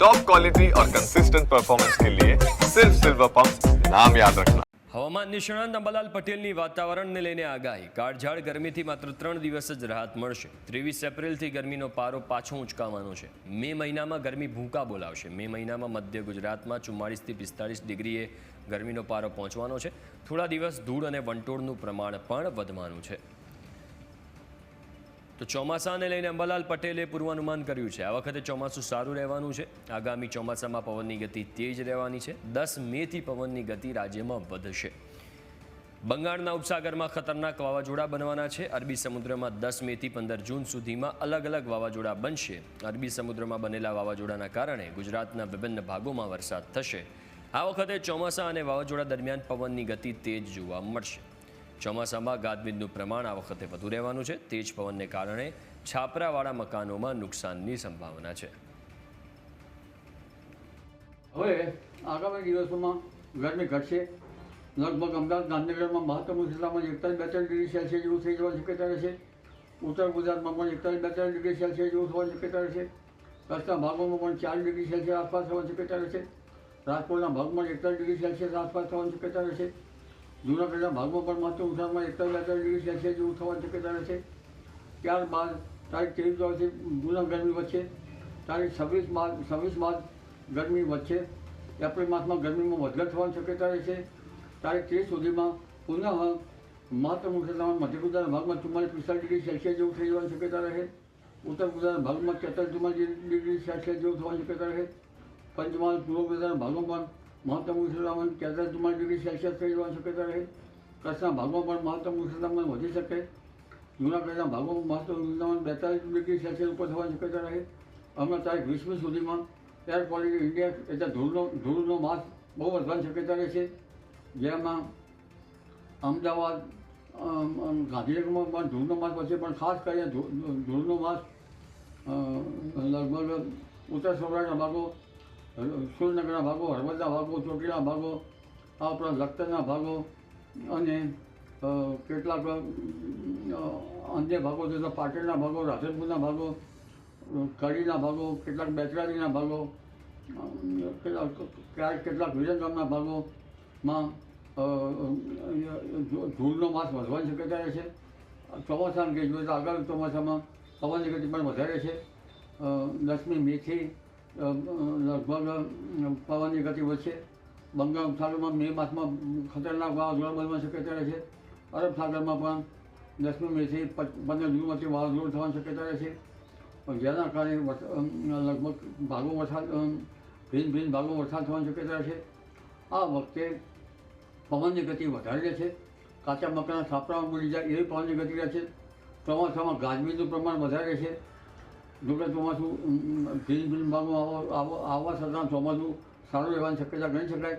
Top quality और consistent performance के लिए सिर्फ सिल्वर पंप नाम याद रखना। હવામાન નિષ્ણાત અંબાલાલ પટેલની વાતાવરણને લઈને આગાહી. કાળઝાળ ગરમીથી માત્ર 3 દિવસ જ રાહત મળશે. 23 એપ્રિલથી ગરમીનો પારો પાછો ઊંચકાવાનો છે. મે મહિનામાં ગરમી ભૂકા બોલાવશે. મે મહિનામાં મધ્ય ગુજરાતમાં 44થી 45 ડિગ્રીએ ગરમીનો પારો પહોંચવાનો છે. થોડા દિવસ ધૂળ અને વંટોળનું પ્રમાણ પણ વધવાનું છે. તો ચોમાસાને લઈને અંબાલાલ પટેલે પૂર્વાનુમાન કર્યું છે. આ વખતે ચોમાસું સારું રહેવાનું છે. આગામી ચોમાસામાં પવનની ગતિ તેજ રહેવાની છે. 10 મેથી પવનની ગતિ રાજ્યમાં વધશે. બંગાળના ઉપસાગરમાં ખતરનાક વાવાઝોડા બનવાના છે. અરબી સમુદ્રમાં 10 મેથી 15 જૂન સુધીમાં અલગ અલગ વાવાઝોડા બનશે. અરબી સમુદ્રમાં બનેલા વાવાઝોડાના કારણે ગુજરાતના વિભિન્ન ભાગોમાં વરસાદ થશે. આ વખતે ચોમાસા અને વાવાઝોડા દરમિયાન પવનની ગતિ તેજ જોવા મળશે. ચોમાસામાં ગાજવીજનું પ્રમાણ આ વખતે વધુ રહેવાનું છે. તેજ પવનને કારણે છાપરાવાળા મકાનોમાં નુકસાનની સંભાવના છે. હવે આગામી દિવસોમાં ગરમી ઘટશે. લગભગ અમદાવાદ ગાંધીનગરમાં મહત્તમ ઉષ્ણતામાન 41-42 ડિગ્રી સેલ્સિયસ જેવું થઈ જવાની શક્યતા રહેશે. ઉત્તર ગુજરાતમાં પણ 41-42 ડિગ્રી સેલ્સિયસ જેવું થવાની શક્યતા રહેશે. કચ્છના ભાગોમાં પણ 4 ડિગ્રી સેલ્સિયસ આસપાસ થવાની શક્યતા રહેશે. રાજકોટના ભાગમાં 41 ડિગ્રી સેલ્સિયસ આસપાસ થવાની શક્યતા રહેશે. જૂનાગઢના ભાગમાં પણ મહત્તમ ઉષ્ણતામાન 41-42 ડિગ્રી સેલ્સિયસ જેવું થવાની શક્યતા રહેશે. ત્યારબાદ તારીખ 23 માર્ચથી જૂના ગરમી વધશે. તારીખ 26 માર્ચ ગરમી વધશે. એપ્રિલ માસમાં ગરમીમાં વધઘટ થવાની શક્યતા રહેશે. તારીખ 30 સુધીમાં પુનઃ મહત્તમ ઉષ્ણતામાન મધ્ય ગુજરાતના ભાગમાં 44-45 ડિગ્રી સેલ્સિયસ જેવું થઈ જવાની શક્યતા રહે. ઉત્તર ગુજરાતના ભાગમાં 43-44 ડિગ્રી સેલ્સિયસ જેવું થવાની શક્યતા રહે. પંચમહાલ પૂર્વ ગુજરાતના ભાગમાં પણ મહત્તમ ઉષ્ણતામાન 43-44 ડિગ્રી સેલ્સિયસ થઈ જવાની શક્યતા રહે. કચ્છના ભાગમાં પણ મહત્તમ ઉષ્ણતામાન વધી શકે. જૂનાગઢના ભાગોમાં મહત્તમ ઉષ્ણતામાન 42 ડિગ્રી સેલ્સિયસ ઉપર થવાની શક્યતા રહે. હમણાં તારીખ 20 સુધીમાં એર ક્વોલિટી ઇન્ડેક્સ એટલે ધૂળનો માસ બહુ વધવાની શક્યતા રહેશે. જેમાં અમદાવાદ ગાંધીનગરમાં પણ ધૂળનો માસ વધશે, પણ ખાસ કરીને ધૂળનો માસ લગભગ ઉત્તર સૌરાષ્ટ્રના ભાગો, સુરેન્દ્રનગરના ભાગો, હળવદના ભાગો, ચોટીલાના ભાગો, આ ઉપરાંત લખતરના ભાગો અને કેટલાક અન્ય ભાગો છે તો પાટણના ભાગો, રાધનપુરના ભાગો, કડીના ભાગો, કેટલાક બેચરાજીના ભાગો, કેટલાક વિરમગામના ભાગોમાં ધૂળનો માસ વધવાની શક્યતા રહે છે. ચોમાસાની ગઈ જોઈએ તો આગામી ચોમાસામાં પવનની ગતિ પણ વધારે છે. 10મી મેથી લગભગ પવનની ગતિ વધશે. બંગાળ ઉપસાગરમાં મે માસમાં ખતરનાક વાવાઝોડા બનવાની શક્યતા રહે છે. અરબ સાગરમાં પણ 10મી મેથી 15 જૂન વચ્ચે વાવાઝોડું થવાની શક્યતા રહે છે. જેના કારણે લગભગ ભાગો વરસાદ ભિન્ન ભાગો વરસાદ થવાની શક્યતા રહે છે. આ વખતે પવનની ગતિ વધારે રહે છે. કાચા મકાનના છાપરામાં બોલી જાય એવી પવનની ગતિ રહે છે. ચોમાસામાં ગાજવીજનું પ્રમાણ વધારે છે. જોકે ચોમાસું ભિન્ન ભાગમાં આવવા છતાં ચોમાસું સારું રહેવાની શક્યતા ગણી શકાય.